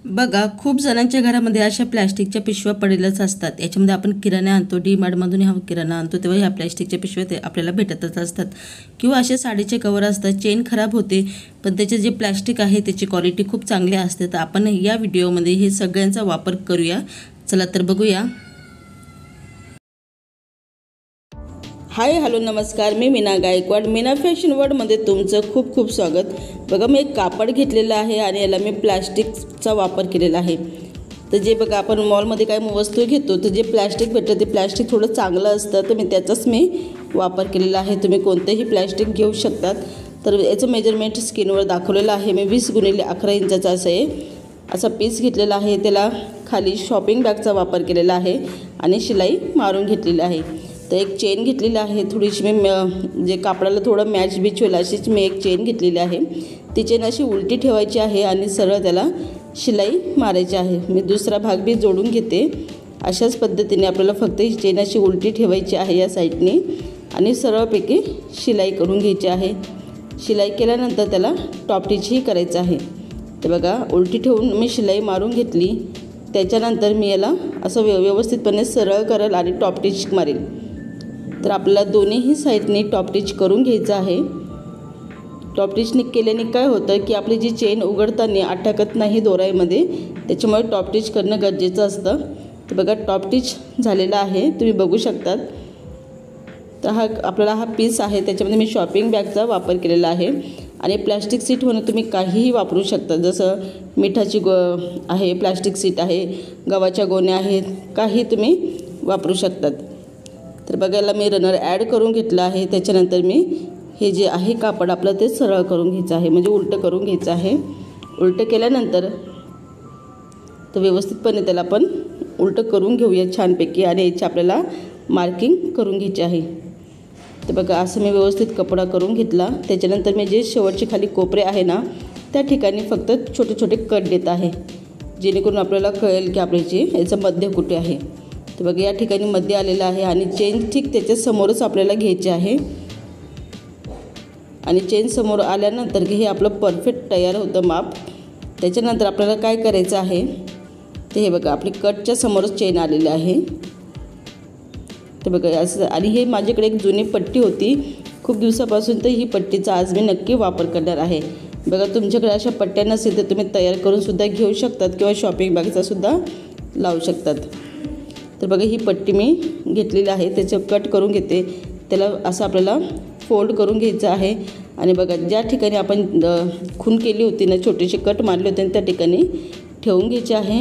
बघा, खूप जणांच्या घरामध्ये अशा प्लॅस्टिकच्या पिशव्या पडलेल्याच असतात। याच्यामध्ये आपण किराणा आणतो, डी-मार्टमधून हा किराणा आणतो तेव्हा ह्या प्लॅस्टिकच्या पिशव्या ते आपल्याला भेटतच असतात। किंवा असे साडीचे कवर असतात, चेन खराब होते पण त्याचे जे प्लॅस्टिक आहे त्याची क्वालिटी खूप चांगली असते। तर आपण या व्हिडिओमध्ये हे सगळ्यांचा वापर करूया। चला तर बघूया। हाय हॅलो नमस्कार, मी मीना गायकवाड, मीना फॅशन वर्ल्डमध्ये तुमचं खूप खूप स्वागत। बघा, मी एक कापड घेतलेलं आहे आणि याला मी प्लास्टिकचा वापर केलेला आहे। तर जे बघा आपण मॉलमध्ये काय वस्तू घेतो तर जे प्लास्टिक भेटतं ते प्लास्टिक थोडं चांगलं असतं, तर मी त्याचाच वापर केलेला आहे। तुम्ही कोणतेही प्लास्टिक घेऊ शकतात। तर याचं मेजरमेंट स्क्रीनवर दाखवलेलं आहे। मी 20x11 इंचाचा असा पीस घेतलेला आहे। त्याला खाली शॉपिंग बॅगचा वापर केलेला आहे आणि शिलाई मारून घेतलेली आहे। तर एक चेन घेतलेली आहे, थोडीशी मी जे कापडाला थोडं मॅच बिच होईल अशीच मी एक चेन घेतलेली आहे। ती चेन अशी उलटी ठेवायची आहे आणि सरळ त्याला शिलाई मारायची आहे। मी दुसरा भाग बी जोडून घेते। अशाच पद्धतीने आपल्याला फक्त ही चेन अशी उलटी ठेवायची आहे या साईडने आणि सरळपैकी शिलाई करून घ्यायची आहे। शिलाई केल्यानंतर त्याला टॉप स्टिचही करायचं आहे। तर बघा, उलटी ठेवून मी शिलाई मारून घेतली। त्याच्यानंतर मी याला असं व्यवस्थितपणे सरळ करेल आणि टॉप स्टिच मारेल। तर आपल्याला दोन्हीही साईडने टॉप स्टिच करून घ्यायचं आहे। टॉप स्टिचने केल्याने काय होतं की आपली जी चेन उघडताना अटकत नाही दोऱ्यामध्ये, त्याच्यामुळे टॉप स्टिच करणं गरजेचं असतं। तर बघा, टॉप स्टिच झालेला आहे, तुम्ही बघू शकतात। तर आपल्याला हा पीस आहे त्याच्यामध्ये मी शॉपिंग बॅगचा वापर केलेला आहे आणि प्लॅस्टिक सीट म्हणून तुम्ही काहीही वापरू शकता। जसं मिठाची आहे, प्लॅस्टिक सीट आहे, गव्हाच्या गोण्या आहेत, काही तुम्ही वापरू शकतात। तर बघायला मी रनर ॲड करून घेतलं आहे। त्याच्यानंतर मी हे जे आहे कापड आपलं ते सरळ करून घ्यायचं आहे, म्हणजे उलटं करून घ्यायचं आहे। उलटं केल्यानंतर तर व्यवस्थितपणे त्याला आपण उलटं करून घेऊया छानपैकी आणि याची आपल्याला मार्किंग करून घ्यायची आहे। तर बघा, असं मी व्यवस्थित कपडा करून घेतला। त्याच्यानंतर मी जे शेवटचे खाली कोपरे आहे ना त्या ठिकाणी फक्त छोटे छोटे कट देत आहे, जेणेकरून आपल्याला कळेल की आपल्याची याचं मध्य कुठे आहे। तर बघा, या ठिकाणी मध्य आलेलं आहे आणि चेन ठीक त्याच्या समोरच आपल्याला घ्यायची आहे आणि चेन समोर आल्यानंतर की हे आपलं परफेक्ट तयार होतं माप। त्याच्यानंतर आपल्याला काय करायचं आहे ते हे बघा, आपली कटच्या समोरच चेन आलेली आहे। तर बघा असं, आणि हे माझ्याकडे एक जुनी पट्टी होती खूप दिवसापासून, तर ही पट्टीचा आज मी नक्की वापर करणार आहे। बघा, तुमच्याकडे अशा पट्ट्या नसेल तर तुम्ही तयार करून सुद्धा घेऊ शकतात किंवा शॉपिंग बॅगचा सुद्धा लावू शकतात। तर बघा, ही पट्टी मी घेतलेली आहे, त्याचं कट करून घेते। त्याला असं आपल्याला फोल्ड करून घ्यायचं आहे आणि बघा, ज्या ठिकाणी आपण खून केली होती ना, छोटेसे कट मारले होते त्या ठिकाणी ठेवून घ्यायचे आहे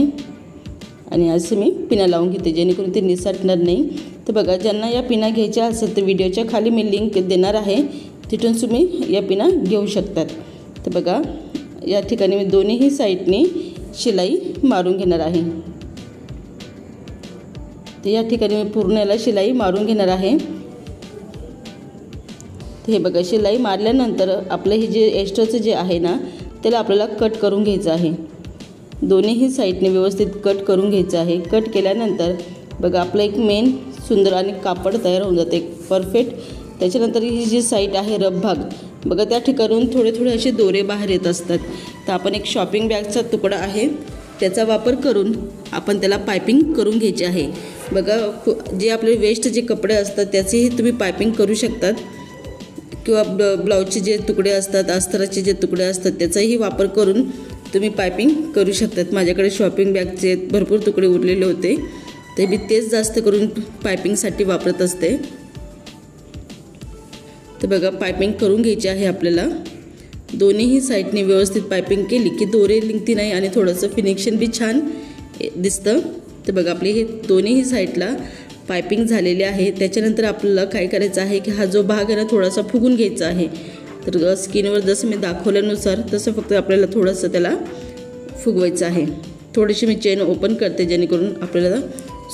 आणि असं मी पिना लावून घेते, जेणेकरून ते निसटणार नाही। तर बघा, ज्यांना या पिना घ्यायच्या असेल तर व्हिडिओच्या खाली मी लिंक देणार आहे, तिथून तुम्ही या पिना घेऊ शकतात। तर बघा, या ठिकाणी मी दोन्हीही साईडनी शिलाई मारून घेणार आहे। तर या ठिकाणी मी पूर्ण याला शिलाई मारून घेणार आहे। तर हे बघा, शिलाई मारल्यानंतर आपलं हे जे एक्स्ट्राचं जे आहे ना त्याला आपल्याला कट करून घ्यायचं आहे। दोन्हीही साईडने व्यवस्थित कट करून घ्यायचं आहे। कट केल्यानंतर बघा, आपलं एक मेन सुंदर आणि कापड तयार होऊन जाते परफेक्ट। त्याच्यानंतर ही जी साईड आहे रफ भाग, बघा त्या ठिकाणून थोडे थोडे असे दोरे बाहेर येत असतात। तर आपण एक शॉपिंग बॅगचा तुकडा आहे त्याचा वापर करून आपण त्याला पायपिंग करून घ्यायची आहे। बघा, जे आपले वेस्ट जे कपडे असतात त्याचेही तुम्ही पायपिंग करू शकतात किंवा ब्लाऊजचे जे तुकडे असतात, अस्तराचे जे तुकडे असतात त्याचाही वापर करून तुम्ही पायपिंग करू शकतात। माझ्याकडे शॉपिंग बॅगचे भरपूर तुकडे उरलेले होते, ते मी तेच जास्त करून पायपिंगसाठी वापरत असते। तर बघा, पायपिंग करून घ्यायची आहे आपल्याला। दोन्हीही साईडने व्यवस्थित पायपिंग केली की दोरे निघती नाही आणि थोडंसं फिनिशिंग बी छान दिसतं। तर बघा, आपली हे दोन्हीही साईडला पायपिंग झालेली आहे। त्याच्यानंतर आपल्याला काय करायचं आहे की हा जो भाग आहे ना थोडासा फुगून घ्यायचा आहे। तर स्क्रीनवर जसं मी दाखवल्यानुसार तसं फक्त आपल्याला थोडंसं त्याला फुगवायचं आहे। थोडीशी मी चेन ओपन करते जेणेकरून आपल्याला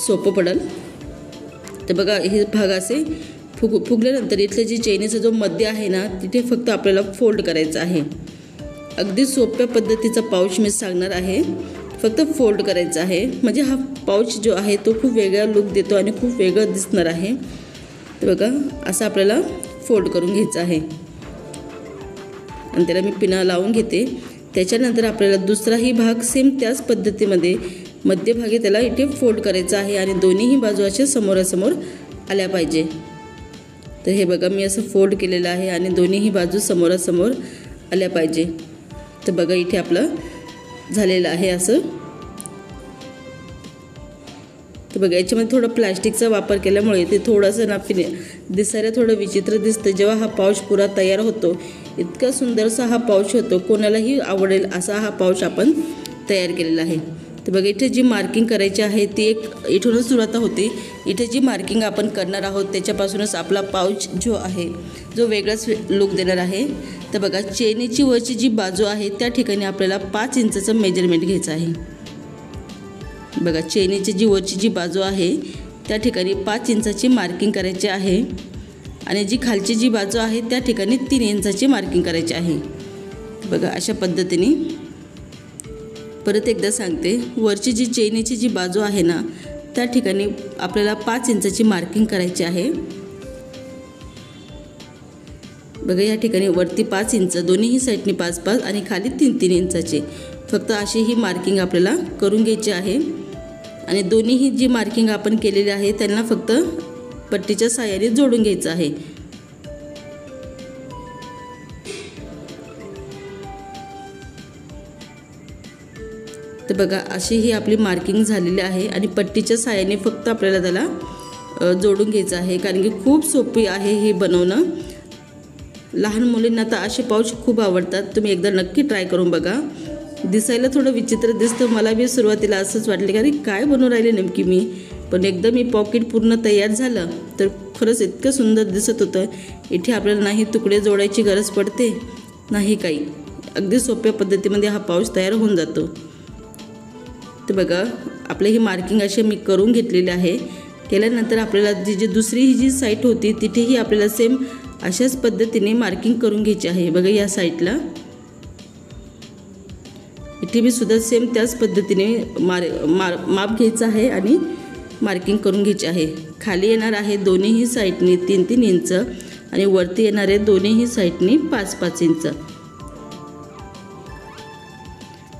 सोपं पडेल। तर बघा, हे भाग असे फुगल्यानंतर इथलं जे चेनीचा जो मध्य आहे ना तिथे फक्त आपल्याला फोल्ड करायचं आहे। अगदी सोप्या पद्धतीचा पाऊच मी सांगणार आहे, फक्त फोल्ड करायचा आहे, म्हणजे हा पाऊच जो आहे तो खूप वेगळा लुक देतो आणि खूप वेगळं दिसणार आहे। तर बघा, असं आपल्याला फोल्ड करून घ्यायचं आहे आणि त्याला मी पिना लावून घेते। त्याच्यानंतर आपल्याला दुसराही भाग सेम त्याच पद्धतीमध्ये मध्यभागी त्याला इथे फोल्ड करायचा आहे आणि दोन्हीही बाजू अशा समोरासमोर आल्या पाहिजे। तर हे बघा मी असं फोल्ड केलेलं आहे आणि दोन्हीही बाजू समोरासमोर आल्या पाहिजे। तर बघा इथे आपलं झालेलं आहे असं। तर बघा याच्यामध्ये थोडं प्लास्टिकचा वापर केल्यामुळे ते थोडंसं दिसायला थोडं विचित्र दिसतं। जेव्हा हा पाऊच पुरा तयार होतो इतका सुंदरसा हा पाऊच होतो, कोणालाही आवडेल असा हा पाऊच आपण तयार केलेला आहे। तर बघा इथे जी मार्किंग करायची आहे ती एक इथूनच सुरुवात होते। इथे जी मार्किंग आपण करणार आहोत त्याच्यापासूनच आपला पाऊच जो आहे जो वेगळाच लुक देणार आहे। तर बघा चेनीची वरची जी बाजू आहे त्या ठिकाणी आपल्याला 5 इंचचं मेजरमेंट घ्यायचं आहे। बघा चेनीची जी वरची जी बाजू आहे त्या ठिकाणी 5 इंचाची मार्किंग करायची आहे आणि जी खालची जी बाजू आहे त्या ठिकाणी 3 इंचाची मार्किंग करायची आहे। बघा अशा पद्धतीने परत एकदा सांगते, वरची जी चेनीची जी बाजू आहे ना त्या ठिकाणी आपल्याला 5 इंचाची मार्किंग करायची आहे। बघा या ठिकाणी वरती 5 इंच, दोन्हीही साईडनी 5-5 आणि खाली 3-3 इंचाची फक्त अशी ही मार्किंग आपल्याला करून घ्यायची आहे। आणि दोन्हीही जी मार्किंग आपण केलेली आहे त्यांना फक्त पट्टीच्या सहाय्याने जोडून घ्यायचं आहे। तर बघा अशी ही आपली मार्किंग झालेली आहे आणि पट्टीच्या सहाय्याने फक्त आपल्याला त्याला जोडून घ्यायचं आहे, कारण की खूप सोपी आहे हे बनवणं। लहान मुलींना तर असे पाऊच खूप आवडतात, तुम्ही एकदा नक्की ट्राय करून बघा। दिसायला थोडं विचित्र दिसतं, मला बी सुरुवातीला असंच वाटलं की अरे काय बनवून राहिले नेमकी मी, पण एकदा मी पॉकेट पूर्ण तयार झालं तर खरंच इतकं सुंदर दिसत होतं। इथे आपल्याला नाही तुकडे जोडायची गरज पडते नाही काही, अगदी सोप्या पद्धतीमध्ये हा पाऊच तयार होऊन जातो। तर बघा आपली ही मार्किंग अशी मी करून घेतलेली आहे। केल्यानंतर आपल्याला जी दुसरी ही जी साईड होती तिथेही आपल्याला सेम अशाच पद्धतीने मार्किंग करून घ्यायची आहे। बघा या साईडला इथे मी सुद्धा सेम त्याच पद्धतीने माप घ्यायचं आहे आणि मार्किंग करून घ्यायची आहे। खाली येणार आहे दोन्हीही साईडनी 3-3 इंच आणि वरती येणार आहे दोन्हीही साईडनी 5-5 इंच।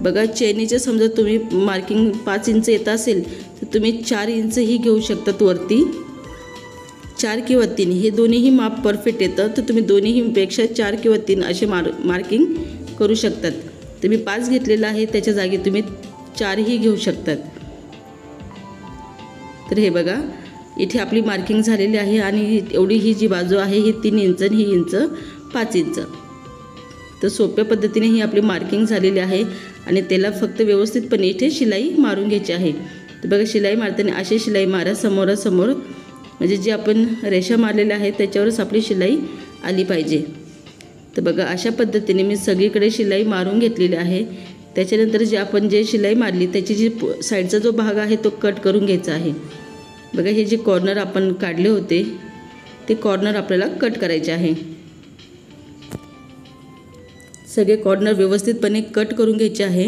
बघा चेनीचे समजा तुम्ही मार्किंग 5 इंच येत असेल तर तुम्ही 4 इंचही घेऊ शकतात वरती, 4 किंवा 3 हे दोन्हीही माप परफेक्ट येतं। तर तुम्ही दोन्हीपेक्षा 4 किंवा 3 असे मार्किंग करू शकतात। तर मी 5 घेतलेलं आहे, त्याच्या जागी तुम्ही 4ही घेऊ शकतात। तर हे बघा इथे आपली मार्किंग झालेली आहे आणि एवढी ही जी बाजू आहे ही 3 इंच आणि ही इंच 5 इंच। तर सोप्या पद्धतीने ही आपली मार्किंग झालेली आहे आणि त्याला फक्त व्यवस्थितपणे इथे शिलाई मारून घ्यायची आहे। तर बघा शिलाई मारताना अशी शिलाई मारा समोरासमोर, म्हणजे जी आपण रेषा मारलेल्या आहेत त्याच्यावरच आपली शिलाई आली पाहिजे। तर बघा अशा पद्धतीने मी सगळीकडे शिलाई मारून घेतलेली आहे। त्याच्यानंतर जे शिलाई मारली त्याची जी साईडचा जो भाग आहे तो कट करून घ्यायचा आहे। बघा हे जे कॉर्नर आपण काढले होते ते कॉर्नर आपल्याला कट करायचे आहे। सगळे कॉर्नर व्यवस्थितपणे कट करून घ्यायचे आहे।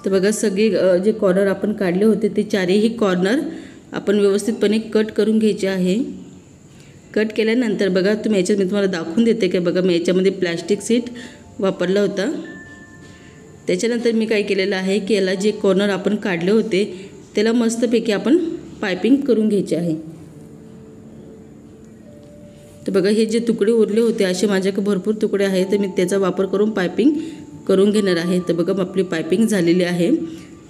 तर बघा सगळे जे कॉर्नर आपण काढले होते ते चारही कॉर्नर आपण व्यवस्थितपणे कट करून घ्यायचे आहे। कट केल्यानंतर बघा मी तुम्हाला दाखवून देते की बघा मी याच्यामध्ये प्लॅस्टिक सीट वापरला होता। त्याच्यानंतर मी काय केलेलं आहे की याला जे कॉर्नर आपण काढले होते त्याला मस्तपैकी आपण पायपिंग करून घ्यायचे आहे। तर बघा हे जे तुकडे उरले होते असे माझ्याकडे भरपूर तुकडे आहेत, तर मी त्याचा वापर करून पायपिंग करून घेणार आहे। तर बघा आपली पायपिंग झालेली आहे।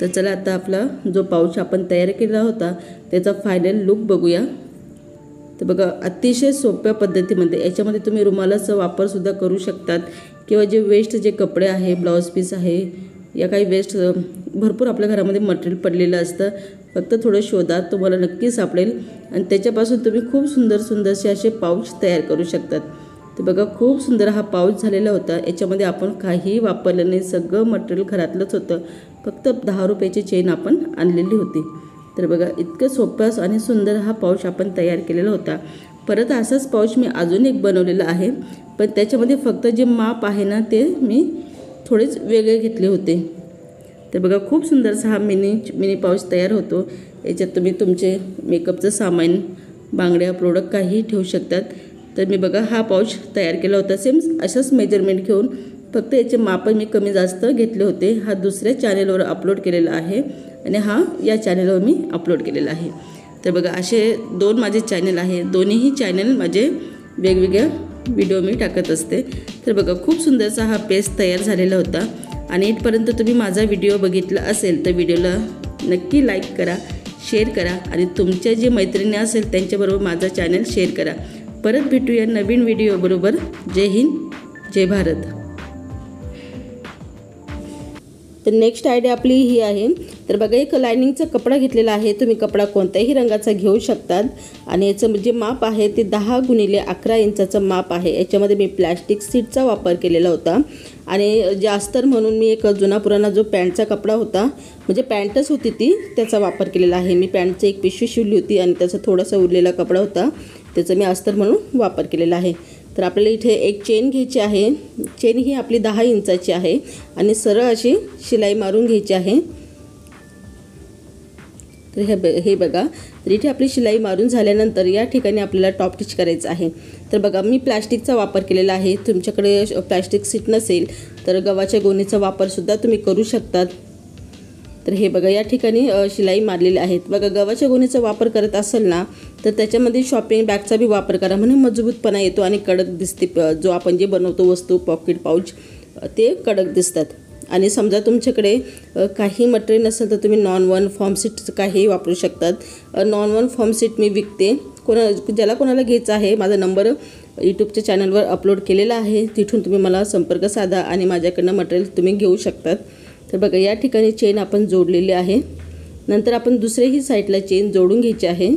तर चला आता आपला जो पाऊच आपण तयार केला होता त्याचा फायनल लुक बघूया। तर बघा अतिशय सोप्या पद्धतीमध्ये याच्यामध्ये तुम्ही रुमालाचा वापरसुद्धा करू शकतात किंवा जे वेस्ट जे कपडे आहे, ब्लाऊज पीस आहे या काही वेस्ट भरपूर आपल्या घरामध्ये मटेरियल पडलेलं असतं, फक्त थोडं शोधा तुम्हाला नक्की सापडेल आणि त्याच्यापासून तुम्ही खूप सुंदरसे असे पाऊच तयार करू शकतात। तर बघा खूप सुंदर हा पाऊच झालेला होता। याच्यामध्ये आपण काहीही वापरलं नाही, सगळं मटेरियल घरातलंच होतं, फक्त 10 रुपयाची चेन आपण आणलेली होती। तर बघा इतकं सोपं आणि सुंदर हा पाऊच आपण तयार केलेला होता। परत असाच पाऊच मी अजून एक बनवलेला आहे, पण त्याच्यामध्ये फक्त जे माप आहे ना ते मी थोडेच वेगळे घेतले होते। तर बघा खूप सुंदरसा हा मिनी पाऊच तयार होतो। याच्यात तुम्ही तुमचे मेकअपचं सामान, बांगड्या, प्रोडक्ट काहीही ठेवू शकतात। तर मी बघा हा पाऊच तयार केला होता सेम अशाच मेजरमेंट घेऊन, फक्त याचे माप मी कमी जास्त घेतले होते. हा दुसऱ्या चॅनेलवर अपलोड केलेला आहे आणि हा या चॅनेलवर मी अपलोड केलेला आहे. तर बघा असे 2 माझे चॅनल आहे. दोन्हीही चॅनल माझे वेगवेगळ्या व्हिडिओ मी टाकत असते. तर बघा खूप सुंदरसा हा पेस्ट तयार झालेला होता. आणि इथपर्यंत तुम्ही माझा व्हिडिओ बघितला असेल तर व्हिडिओला नक्की लाईक करा, शेअर करा आणि तुमच्या जे मैत्रिणी असेल त्यांच्याबरोबर माझा चॅनल शेअर करा. परत भेटूया नवीन व्हिडिओ बरोबर. जय हिंद, जय भारत. तर नेक्स्ट आयडिया आपली ही आहे. तर बघा एक लायनिंगचा कपडा घेतलेला आहे. तुम्ही कपडा कोणत्याही रंगाचा घेऊ शकतात आणि याचं जे माप आहे ते 10 × 11 इंचाचं माप आहे. याच्यामध्ये मी प्लॅस्टिक सीटचा वापर केलेला होता आणि जास्तर म्हणून मी एक जुना पुराणा जो पॅन्टचा कपडा होता, म्हणजे पॅन्टच होती ती, त्याचा वापर केलेला आहे. मी पॅन्टची एक पिशवी शिवली होती आणि त्याचा थोडासा उरलेला कपडा होता, त्याचा मी अस्तर म्हणून वापर केलेला आहे. तर आपल्याला इथे एक चेन घ्यायची आहे. चेन ही आपली 10 इंचाची आहे आणि सरळ अशी शिलाई मारून घ्यायची आहे. तर हे बघा, तर इथे आपली शिलाई मारून झाल्यानंतर या ठिकाणी आपल्याला टॉप स्टिच करायचं आहे. तर बघा मी प्लॅस्टिकचा वापर केलेला आहे. तुमच्याकडे प्लॅस्टिक सीट नसेल तर गव्हाच्या गोणीचा वापरसुद्धा तुम्ही करू शकतात. तर हे बघा या ठिकाणी शिलाई मारलेली आहेत. बघा गव्हाच्या गोणीचा वापर करत असेल ना तर त्याच्यामध्ये शॉपिंग बॅगचा बी वापर करा, म्हणजे मजबूतपणा येतो आणि कडक दिसते. जो आपण जे बनवतो वस्तू पॉकेट पाऊच ते कडक दिसतात. आणि समजा तुमच्याकडे काही मटेरियल नसेल तर तुम्ही नॉन-1 फॉर्म सीट काही वापरू शकतात. नॉन-1 फॉर्म सीट मी विकते. ज्याला कोणाला घ्यायचं आहे माझा नंबर यूट्यूबच्या चॅनलवर अपलोड केलेला आहे, तिथून तुम्ही मला संपर्क साधा आणि माझ्याकडनं मटेरियल तुम्ही घेऊ शकतात. तर बघा या ठिकाणी चेन आपण जोडलेली आहे. नंतर आपण दुसऱ्याही साईडला चेन जोडून घ्यायची आहे.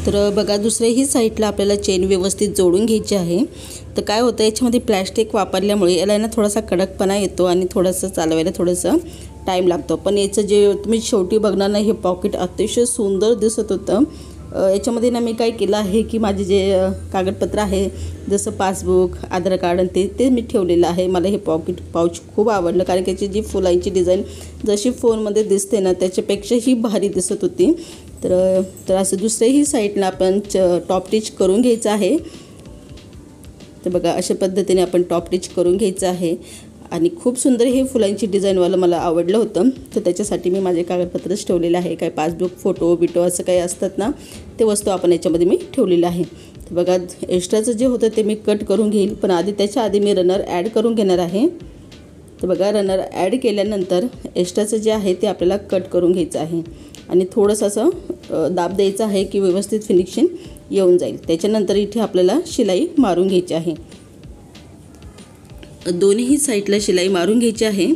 तर बघा दुसऱ्याही साईडला आपल्याला चेन व्यवस्थित जोडून घ्यायची आहे. तर काय होतं याच्यामध्ये प्लॅस्टिक वापरल्यामुळे याला ना थोडासा कडकपणा येतो आणि थोडंसं चालवायला थोडंसं टाईम लागतो. पण याचं जे तुम्ही शेवटी बघणार ना हे पॉकेट अतिशय सुंदर दिसत होतं. याच्यामध्ये ना मी काय केलं आहे की माझे जे कागदपत्र आहे जसं पासबुक, आधार कार्ड आणि ते मी ठेवलेलं आहे. मला हे पॉकेट पाऊच खूप आवडलं कारण की याची जी फुलांची डिझाईन जशी फोनमध्ये दिसते ना त्याच्यापेक्षाही भारी दिसत होती. तर असं दुसऱ्याही साईडला आपण टॉप स्टिच करून घ्यायचं आहे. तर बघा अशा पद्धतीने आपण टॉप स्टिच करून घ्यायचं आहे आणि खूप सुंदर हे फुलांची डिझाईनवालं मला आवडलं होतं. तर त्याच्यासाठी मी माझे कागदपत्रच ठेवलेले आहे. काय पासबुक, फोटो बिटो असं काही असतात ना ते वस्तू आपण याच्यामध्ये मी ठेवलेलं आहे. तर बघा एक्स्ट्राचं जे होतं ते मी कट करून घेईल, पण त्याच्या आधी मी रनर ॲड करून घेणार आहे. तर बघा रनर ॲड केल्यानंतर एक्स्ट्राचं जे आहे ते आपल्याला कट करून घ्यायचं आहे आणि थोडंसं असं दाब द्यायचं आहे की व्यवस्थित फिनिशिंग येऊन जाईल. त्याच्यानंतर इथे आपल्याला शिलाई मारून घ्यायची आहे. दोन्हीही साईडला शिलाई मारून घ्यायची आहे.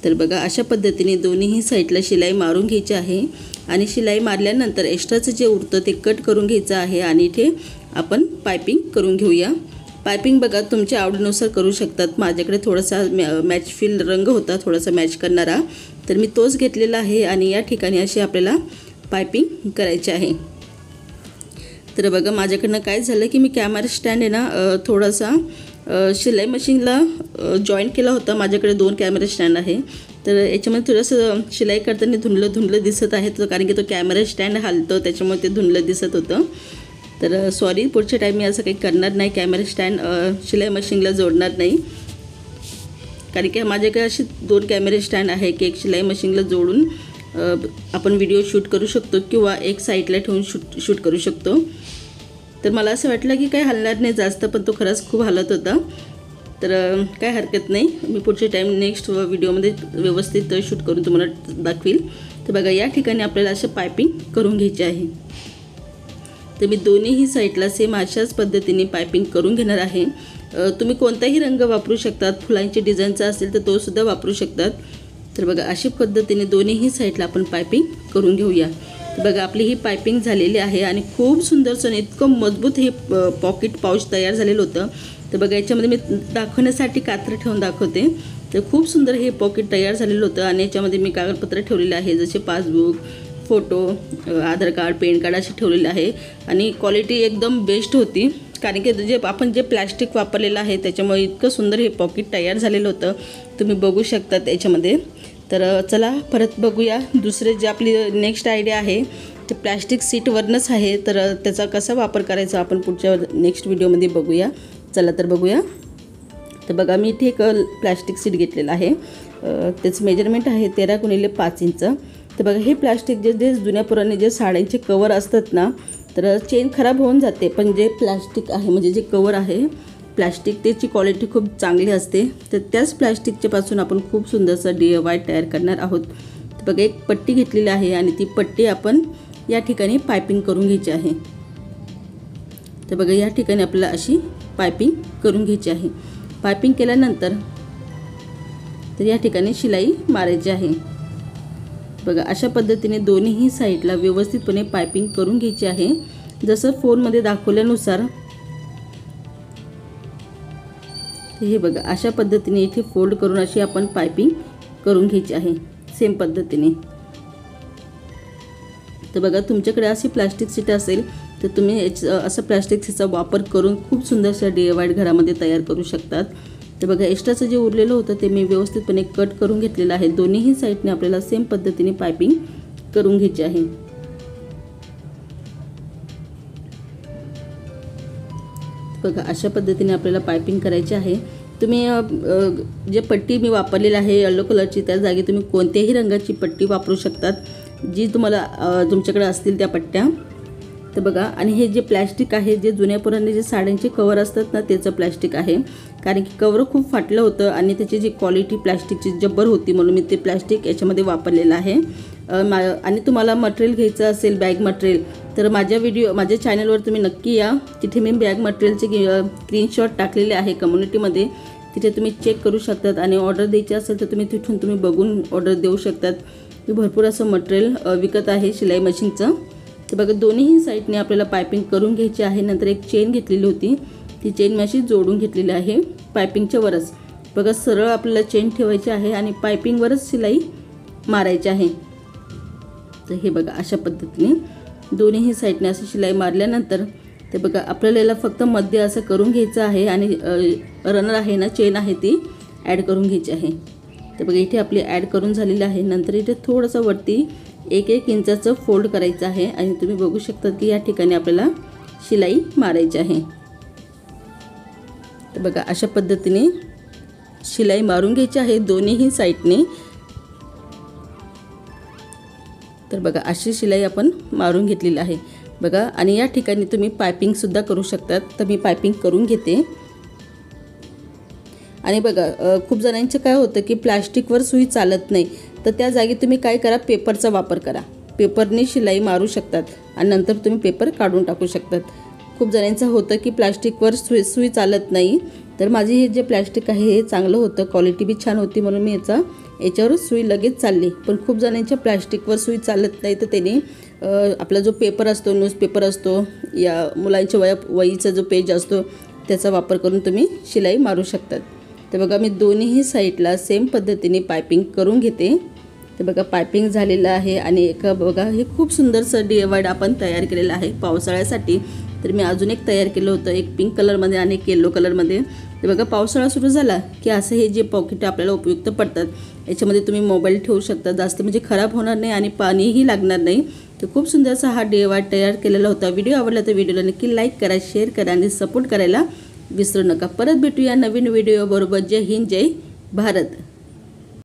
तर बघा अशा पद्धतीने दोन्हीही साईडला शिलाई मारून घ्यायची आहे आणि शिलाई मारल्यानंतर एक्स्ट्राचं जे उरतं ते कट करून घ्यायचं आहे आणि इथे आपण पायपिंग करून घेऊया. पायपिंग बघा तुमच्या आवडीनुसार करू शकतात. माझ्याकडे थोडासा मॅच फील रंग होता थोडासा मॅच करणारा, तर मी तोच घेतलेला आहे आणि या ठिकाणी अशी आपल्याला पायपिंग करायची आहे. तर बघा माझ्याकडनं काय झालं की मी कॅमेरा स्टँड आहे ना थोडासा शिलाई मशीनला जॉईंट केला होता. माझ्याकडे 2 कॅमेरा स्टँड आहे. तर याच्यामध्ये थोडंसं शिलाई करताना धुंदलं दिसत आहे कारण की तो कॅमेरा स्टँड हलतो त्याच्यामुळे ते धुंदलं दिसत होतं. तर सॉरी, पुढच्या टाईम मी असं काही करणार नाही. कॅमेरा स्टँड शिलाई मशीनला जोडणार नाही कारण की माझ्याकडे असे 2 कॅमेरा स्टँड आहे की एक शिलाई मशीनला जोडून आपण व्हिडिओ शूट करू शकतो किंवा एक साईडला ठेवून शूट करू शकतो. तर मला असं वाटलं की काय हलणार नाही जास्त, पण तो खरंच खूप हलत होता. तर काय हरकत नाही, मी पुढच्या टाईम नेक्स्ट व्हिडिओमध्ये व्यवस्थित शूट करून तुम्हाला दाखवील. तर बघा या ठिकाणी आपल्याला असं पायपिंग करून घ्यायची आहे. तर मी दोन्हीही साईडला सेम अशाच पद्धतीने पायपिंग करून घेणार आहे. तुम्ही कोणताही रंग वापरू शकतात. फुलांची डिझाईनचा असेल तर तो सुद्धा वापरू शकतात. तर बघा अशा पद्धतीने दोन्हीही साईडला आपण पायपिंग करून घेऊया. तर बघा आपली ही पायपिंग झालेली आहे आणि खूप सुंदरसं इतकं मजबूत हे पॉकेट पाऊच तयार झालेलं होतं. तर बघा याच्यामध्ये मी दाखवण्यासाठी कात्र ठेवून दाखवते. तर खूप सुंदर हे पॉकेट तयार झालेलं होतं आणि याच्यामध्ये मी कागदपत्र ठेवलेले आहे जसे पासबुक, फोटो, आधार कार्ड, पॅन कार्ड असे ठेवलेले आहे आणि क्वालिटी एकदम बेस्ट होती कारण की जे आपण जे प्लॅस्टिक वापरलेलं आहे त्याच्यामुळे इतकं सुंदर हे पॉकेट तयार झालेलं होतं. तुम्ही बघू शकता त्याच्यामध्ये. तर चला परत बघूया दुसरे जे आपली नेक्स्ट आयडिया आहे ते प्लॅस्टिक सीटवरनंच आहे, तर त्याचा कसा वापर करायचा आपण पुढच्या नेक्स्ट व्हिडिओमध्ये बघूया. चला तर बघूया. तर बघा मी इथे एक प्लॅस्टिक सीट घेतलेलं आहे, त्याचं मेजरमेंट आहे 13x5 इंच. तर बघा हे प्लॅस्टिक जे जुन्या पुराणे जे साड्यांचे कवर असतात ना, तर चेन खराब होऊन जाते, पण जे प्लॅस्टिक आहे म्हणजे जे कवर आहे प्लॅस्टिक त्याची क्वालिटी खूप चांगली असते. तर त्याच प्लॅस्टिकच्या पासून आपण खूप सुंदरसं DIY तयार करणार आहोत. तर बघा एक पट्टी घेतलेली आहे आणि ती पट्टी आपण या ठिकाणी पायपिंग करून घ्यायची आहे. तर बघा या ठिकाणी आपल्याला अशी पायपिंग करून घ्यायची आहे. पायपिंग केल्यानंतर तर या ठिकाणी शिलाई मारायची आहे. बघा अशा पद्धतीने दोन्ही साईडला व्यवस्थितपणे पायपिंग करून घ्यायची आहे, जसं फोनमध्ये दाखवल्यानुसार. हे बघा अशा पद्धतीने इथे फोल्ड करून अशी आपण पायपिंग करून घ्यायची आहे सेम पद्धतीने. तर बघा तुमच्याकडे अशी प्लास्टिक सीट असेल तर तुम्ही असं प्लास्टिक सीटचा वापर करून खूप सुंदरशा DIY घरामध्ये तयार करू शकतात. तर बघा एक्स्ट्राचं जे उरलेलं होतं ते मी व्यवस्थितपणे कट करून घेतलेलं आहे. दोन्ही साईडने आपल्याला सेम पद्धतीने पायपिंग करून घ्यायची आहे. बघा अशा पद्धतीने आपल्याला पायपिंग करायची आहे. तुम्ही जे पट्टी मी वापरलेली आहे येलो कलरची, त्या जागी तुम्ही कोणत्याही रंगाची पट्टी वापरू शकतात, जी तुम्हाला तुमच्याकडे असतील त्या पट्ट्या. तर बघा आणि हे जे प्लॅस्टिक आहे जे जुन्या पुराणे जे साड्यांचे कवर असतात ना त्याचं प्लॅस्टिक आहे, कारण की कवर खूप फाटलं होतं आणि त्याची जी क्वालिटी प्लॅस्टिकची जब्बर होती, म्हणून मी ते प्लॅस्टिक याच्यामध्ये वापरलेलं आहे. आणि तुम्हाला मटेरियल घ्यायचं असेल बॅग मटेरियल तर माझ्या चॅनलवर तुम्ही नक्की या. तिथे मी बॅग मटेरियलचे स्क्रीनशॉट टाकलेले आहे कम्युनिटीमध्ये, तिथे तुम्ही चेक करू शकतात. आणि ऑर्डर द्यायची असेल तर तिथून तुम्ही बघून ऑर्डर देऊ शकतात. मी भरपूर असं मटेरियल विकत आहे शिलाई मशीनचं. तर बघा दोन्ही साईडने आपल्याला पायपिंग करून घ्यायची आहे. नंतर एक चेन घेतलेली होती, ती चेन मी अशी जोडून घेतलेली आहे पायपिंगच्या वरच. बघा सरळ आपल्याला चेन ठेवायची आहे आणि पायपिंगवरच शिलाई मारायची आहे. तर हे बघा अशा पद्धतीने दोन्ही साईडने अशी शिलाई मारल्यानंतर ते बघा आपल्याला याला फक्त मध्ये असं करून घ्यायचं आहे आणि रनर आहे ना चेन आहे ती ॲड करून घ्यायची आहे. तर बघा इथे आपली ॲड करून झालेली आहे. नंतर इथे थोडंसं वरती 1 इंचाचं फोल्ड करायचं आहे आणि तुम्ही बघू शकता की या ठिकाणी आपल्याला शिलाई मारायची आहे. तर बघा अशा पद्धतीने शिलाई मारून घ्यायची आहे दोन्ही साईडने. तर बघा अशी शिलाई आपण मारून घेतलेली आहे बघा. आणि या ठिकाणी तुम्ही पायपिंगसुद्धा करू शकतात. तर मी पायपिंग करून घेते. आणि बघा खूप जणांचं काय होतं की प्लॅस्टिकवर सुई चालत नाही, तर त्या जागी तुम्ही काय करा, पेपरचा वापर करा. पेपरने शिलाई मारू शकतात आणि नंतर तुम्ही पेपर काढून टाकू शकतात. खूप जणांचं होतं की प्लॅस्टिकवर सुई चालत नाही, तर माझी हे जे प्लॅस्टिक आहे हे चांगलं होतं, क्वालिटी बी छान होती, म्हणून मी याच्यावर सुई लगेच चालली. पण खूप जणांच्या प्लॅस्टिकवर सुई चालत नाही, तर त्याने आपला जो पेपर असतो, न्यूजपेपर असतो, या मुलांच्या वहीचा जो पेज असतो त्याचा वापर करून तुम्ही शिलाई मारू शकतात. तर बघा मी दोन्ही साईडला सेम पद्धतीने पायपिंग करून घेते. तर बघा पायपिंग झालेलं आहे आणि बघा हे खूप सुंदरसं DIY आपण तयार केलेलं आहे पावसाळ्यासाठी. तर मी अजून एक तयार केलं होतं, एक पिंक कलरमध्ये आणि एक येलो कलरमध्ये. तर बघा पावसाळा सुरू झाला की असं हे जे पॉकेट आपल्याला उपयुक्त पडतात, याच्यामध्ये तुम्ही मोबाईल ठेवू शकता, जास्त म्हणजे खराब होणार नाही आणि पाणीही लागणार नाही. तर खूप सुंदरसा हा DIY तयार केलेला होता. व्हिडिओ आवडला तर व्हिडिओला नक्की लाईक करा, शेअर करा आणि सपोर्ट करायला विसरू नका. परत भेटूया नवीन व्हिडिओ बरोबर. जय हिंद, जय भारत.